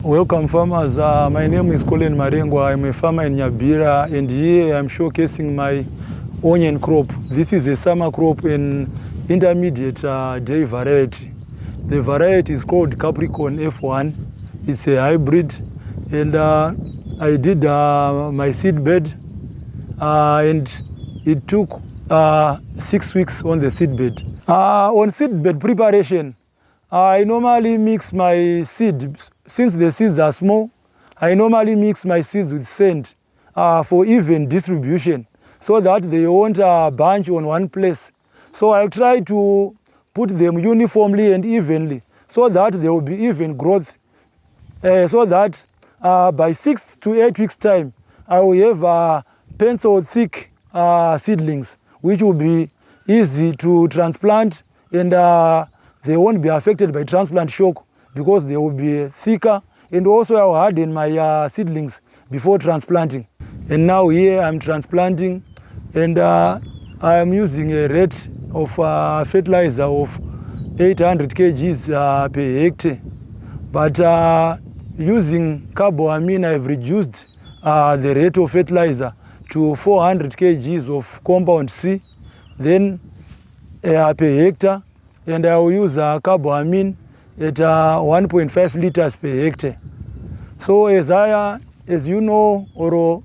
Welcome farmers, my name is Colin Marengo. I'm a farmer in Nyabira, and here I'm showcasing my onion crop. This is a summer crop in intermediate day variety. The variety is called Capricorn F1. It's a hybrid, and I did my seed bed, and it took 6 weeks on the seed bed. On seed bed preparation, I normally mix my seed. Since the seeds are small, I normally mix my seeds with sand for even distribution so that they won't bunch on one place. So I try to put them uniformly and evenly so that there will be even growth, so that by 6 to 8 weeks time, I will have pencil thick seedlings, which will be easy to transplant, and they won't be affected by transplant shock because they will be thicker, and also I will harden my seedlings before transplanting. And now here I'm transplanting, and I am using a rate of fertilizer of 800 kgs per hectare. But using carboamine, I've reduced the rate of fertilizer to 400 kgs of compound C, then per hectare, and I will use carboamine at 1.5 liters per hectare. So as you know, or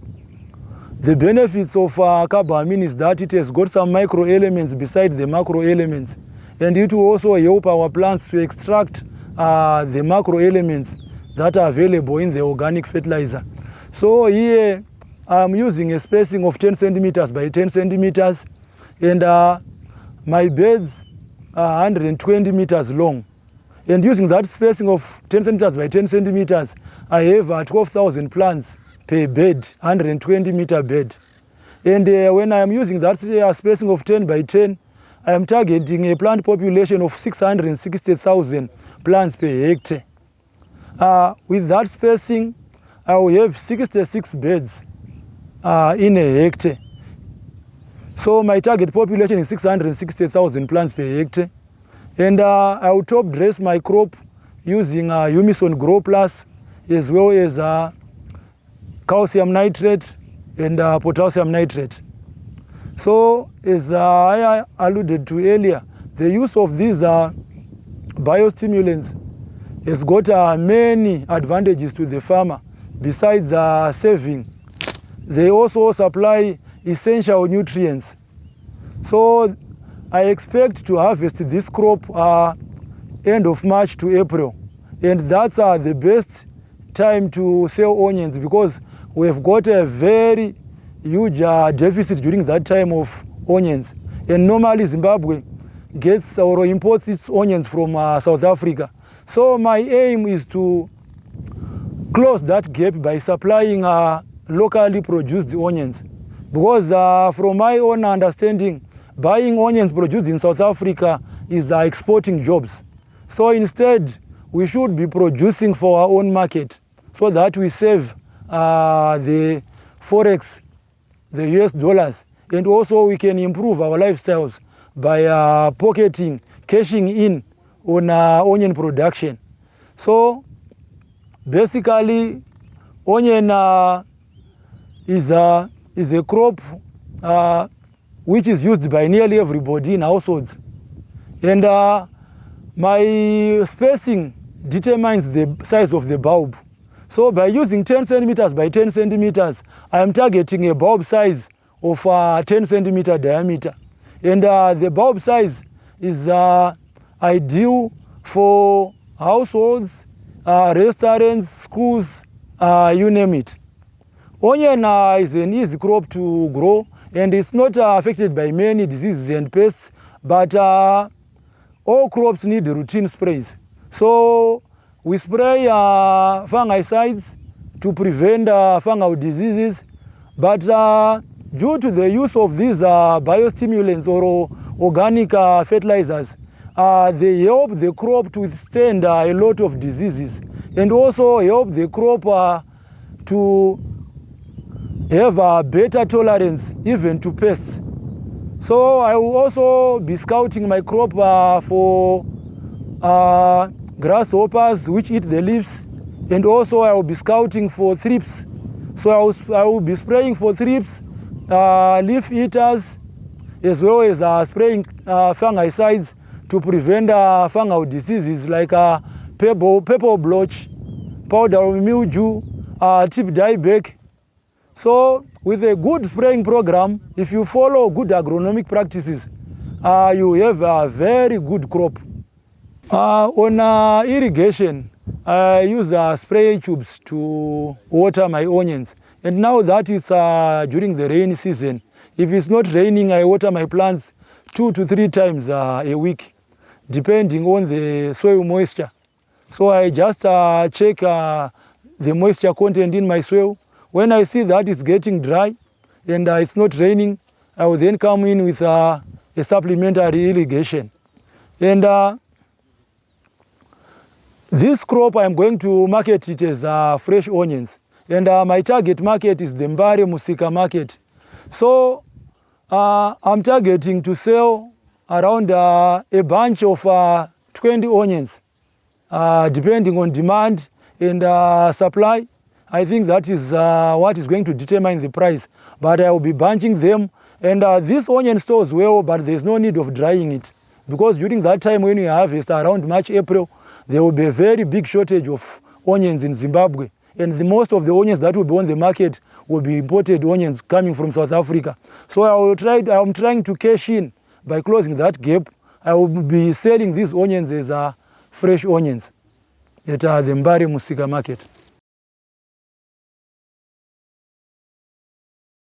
the benefits of carboamine is that it has got some micro elements beside the macro elements, and it will also help our plants to extract the macro elements that are available in the organic fertilizer. So here I'm using a spacing of 10 centimeters by 10 centimeters, and my beds are 120 meters long. And using that spacing of 10 centimeters by 10 centimeters, I have 12,000 plants per bed, 120 meter bed. And when I am using that spacing of 10 by 10, I am targeting a plant population of 660,000 plants per hectare. With that spacing, I will have 66 beds in a hectare. So my target population is 660,000 plants per hectare. And I will top dress my crop using Humison Grow Plus, as well as calcium nitrate and potassium nitrate. So as I alluded to earlier, the use of these biostimulants has got many advantages to the farmer. Besides saving, they also supply essential nutrients. So I expect to harvest this crop end of March to April, and that's the best time to sell onions because we've got a very huge deficit during that time of onions. And normally Zimbabwe gets or imports its onions from South Africa. So my aim is to close that gap by supplying locally produced onions, because from my own understanding, buying onions produced in South Africa is exporting jobs. So instead, we should be producing for our own market so that we save the forex, the US dollars, and also we can improve our lifestyles by pocketing, cashing in on onion production. So basically, onion is a crop which is used by nearly everybody in households. And my spacing determines the size of the bulb. So by using 10 centimeters by 10 centimeters, I am targeting a bulb size of 10 centimeter diameter. And the bulb size is ideal for households, restaurants, schools, you name it. Onion is an easy crop to grow, and it's not affected by many diseases and pests, but all crops need routine sprays. So we spray fungicides to prevent fungal diseases, but due to the use of these biostimulants or organic fertilizers, they help the crop to withstand a lot of diseases, and also help the crop to have a better tolerance even to pests. So I will also be scouting my crop for grasshoppers which eat the leaves, And also I will be scouting for thrips. So I will be spraying for thrips, leaf eaters, as well as spraying fungicides to prevent fungal diseases like purple blotch, powdery mildew, tip dieback. So with a good spraying program, if you follow good agronomic practices, you have a very good crop. On irrigation, I use spray tubes to water my onions. And now that it's during the rainy season, if it's not raining, I water my plants 2 to 3 times a week, depending on the soil moisture. So I just check the moisture content in my soil. When I see that it's getting dry and it's not raining, I will then come in with a supplementary irrigation. And this crop, I'm going to market it as fresh onions. And my target market is the Mbare Musika market. So I'm targeting to sell around a bunch of 20 onions, depending on demand and supply. I think that is what is going to determine the price. But I will be bunching them. And this onion stores well, but there's no need of drying it. Because during that time when we harvest, around March, April, there will be a very big shortage of onions in Zimbabwe. And most of the onions that will be on the market will be imported onions coming from South Africa. So I'm trying to cash in by closing that gap. I will be selling these onions as fresh onions at the Mbare Musika market.